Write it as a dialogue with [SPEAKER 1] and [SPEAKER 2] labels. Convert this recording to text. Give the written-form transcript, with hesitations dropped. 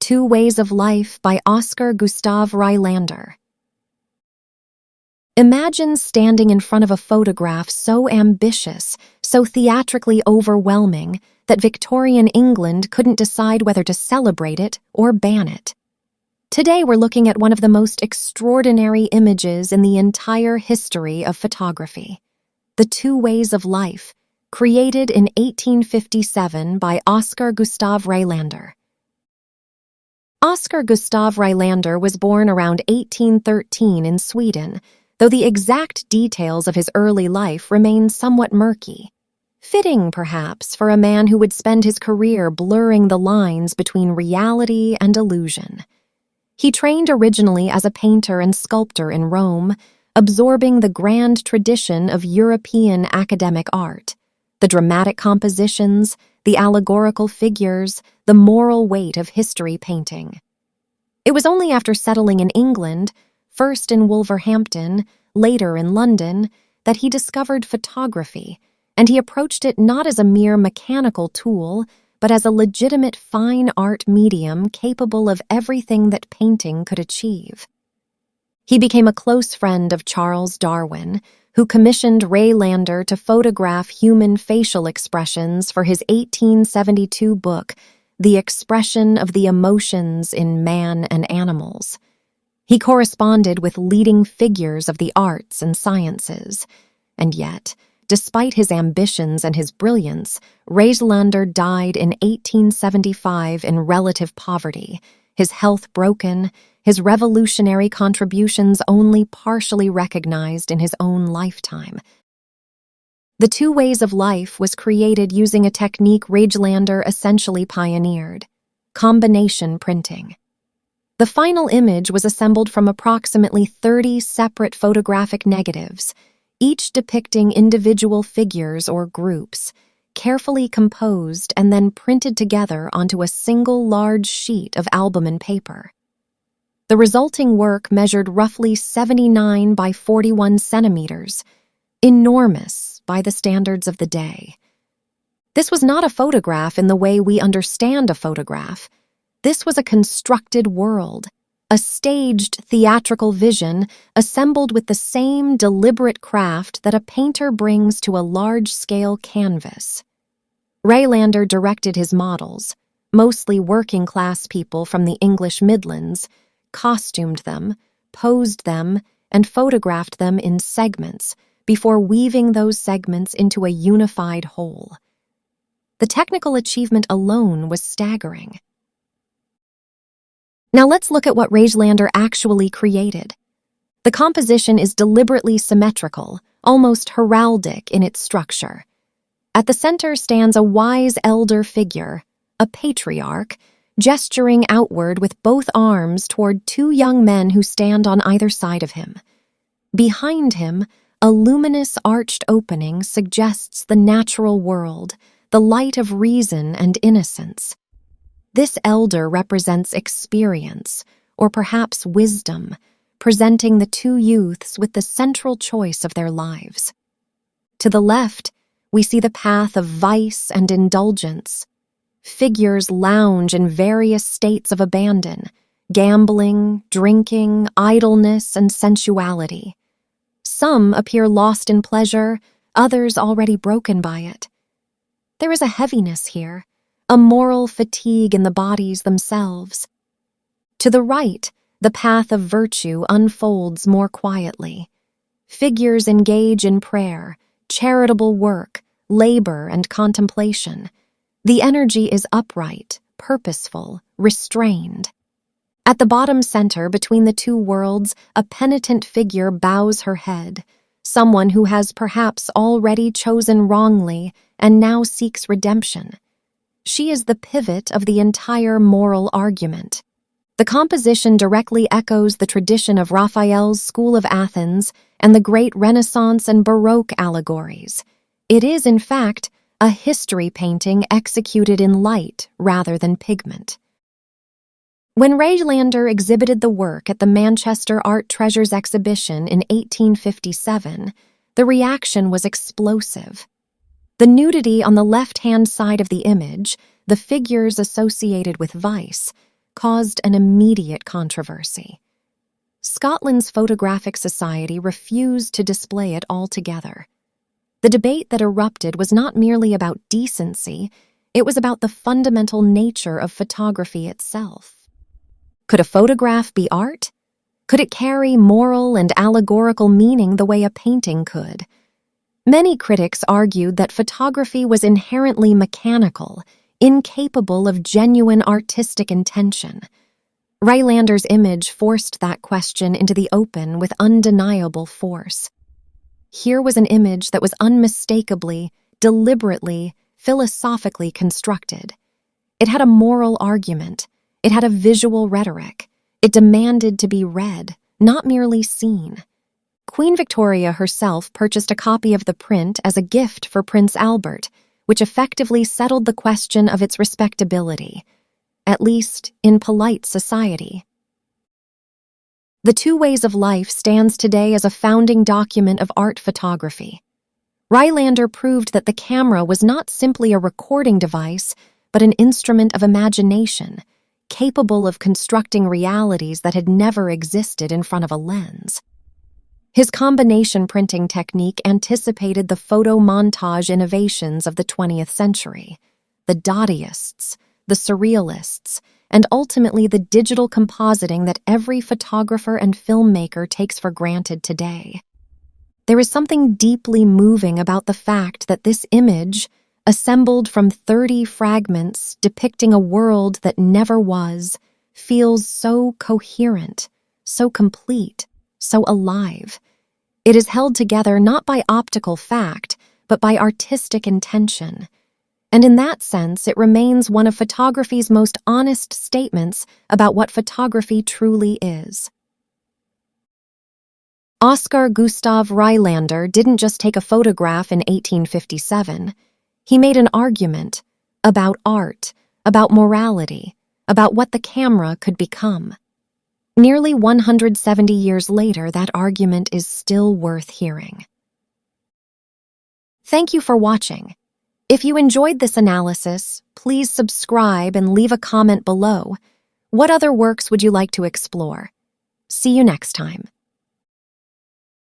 [SPEAKER 1] Two Ways of Life by Oscar Gustav Rejlander. Imagine standing in front of a photograph so ambitious, so theatrically overwhelming, that Victorian England couldn't decide whether to celebrate it or ban it. Today we're looking at one of the most extraordinary images in the entire history of photography. The Two Ways of Life, created in 1857 by Oscar Gustav Rejlander. Oscar Gustav Rejlander was born around 1813 in Sweden, though the exact details of his early life remain somewhat murky. Fitting, perhaps, for a man who would spend his career blurring the lines between reality and illusion. He trained originally as a painter and sculptor in Rome, absorbing the grand tradition of European academic art, the dramatic compositions, the allegorical figures, the moral weight of history painting. It was only after settling in England, first in Wolverhampton, later in London, that he discovered photography, and he approached it not as a mere mechanical tool, but as a legitimate fine art medium capable of everything that painting could achieve. He became a close friend of Charles Darwin, who commissioned Rejlander to photograph human facial expressions for his 1872 book, The Expression of the Emotions in Man and Animals. He corresponded with leading figures of the arts and sciences, and yet, despite his ambitions and his brilliance, Rejlander died in 1875 in relative poverty, his health broken, his revolutionary contributions only partially recognized in his own lifetime. The Two Ways of Life was created using a technique Rejlander essentially pioneered: combination printing. The final image was assembled from approximately 30 separate photographic negatives, each depicting individual figures or groups, carefully composed and then printed together onto a single large sheet of albumen paper. The resulting work measured roughly 79 by 41 centimeters, enormous by the standards of the day. This was not a photograph in the way we understand a photograph. This was a constructed world, a staged theatrical vision assembled with the same deliberate craft that a painter brings to a large-scale canvas. Rejlander directed his models, mostly working-class people from the English Midlands, costumed them, posed them, and photographed them in segments before weaving those segments into a unified whole. The technical achievement alone was staggering. Now let's look at what Rejlander actually created. The composition is deliberately symmetrical, almost heraldic in its structure. At the center stands a wise elder figure, a patriarch, gesturing outward with both arms toward two young men who stand on either side of him. Behind him, a luminous arched opening suggests the natural world, the light of reason and innocence. This elder represents experience, or perhaps wisdom, presenting the two youths with the central choice of their lives. To the left, we see the path of vice and indulgence. Figures lounge in various states of abandon, gambling, drinking, idleness, and sensuality. Some appear lost in pleasure, others already broken by it. There is a heaviness here, a moral fatigue in the bodies themselves. To the right, the path of virtue unfolds more quietly. Figures engage in prayer, charitable work, labor, and contemplation. The energy is upright, purposeful, restrained. At the bottom center, between the two worlds, a penitent figure bows her head, someone who has perhaps already chosen wrongly and now seeks redemption. She is the pivot of the entire moral argument. The composition directly echoes the tradition of Raphael's School of Athens and the great Renaissance and Baroque allegories. It is, in fact, a history painting executed in light rather than pigment. When Rejlander exhibited the work at the Manchester Art Treasures exhibition in 1857, the reaction was explosive. The nudity on the left-hand side of the image, the figures associated with vice, caused an immediate controversy. Scotland's Photographic Society refused to display it altogether. The debate that erupted was not merely about decency, it was about the fundamental nature of photography itself. Could a photograph be art? Could it carry moral and allegorical meaning the way a painting could? Many critics argued that photography was inherently mechanical, incapable of genuine artistic intention. Rejlander's image forced that question into the open with undeniable force. Here was an image that was unmistakably, deliberately, philosophically constructed. It had a moral argument. It had a visual rhetoric. It demanded to be read, not merely seen. Queen Victoria herself purchased a copy of the print as a gift for Prince Albert, which effectively settled the question of its respectability, at least in polite society. The Two Ways of Life stands today as a founding document of art photography. Rejlander proved that the camera was not simply a recording device, but an instrument of imagination, capable of constructing realities that had never existed in front of a lens. His combination printing technique anticipated the photomontage innovations of the 20th century, the Dadaists, the surrealists, and ultimately the digital compositing that every photographer and filmmaker takes for granted today. There is something deeply moving about the fact that this image, assembled from 30 fragments depicting a world that never was, feels so coherent, so complete, so alive. It is held together not by optical fact, but by artistic intention. And in that sense, it remains one of photography's most honest statements about what photography truly is. Oscar Gustav Rejlander didn't just take a photograph in 1857. He made an argument about art, about morality, about what the camera could become. Nearly 170 years later, that argument is still worth hearing. Thank you for watching. If you enjoyed this analysis, please subscribe and leave a comment below. What other works would you like to explore? See you next time.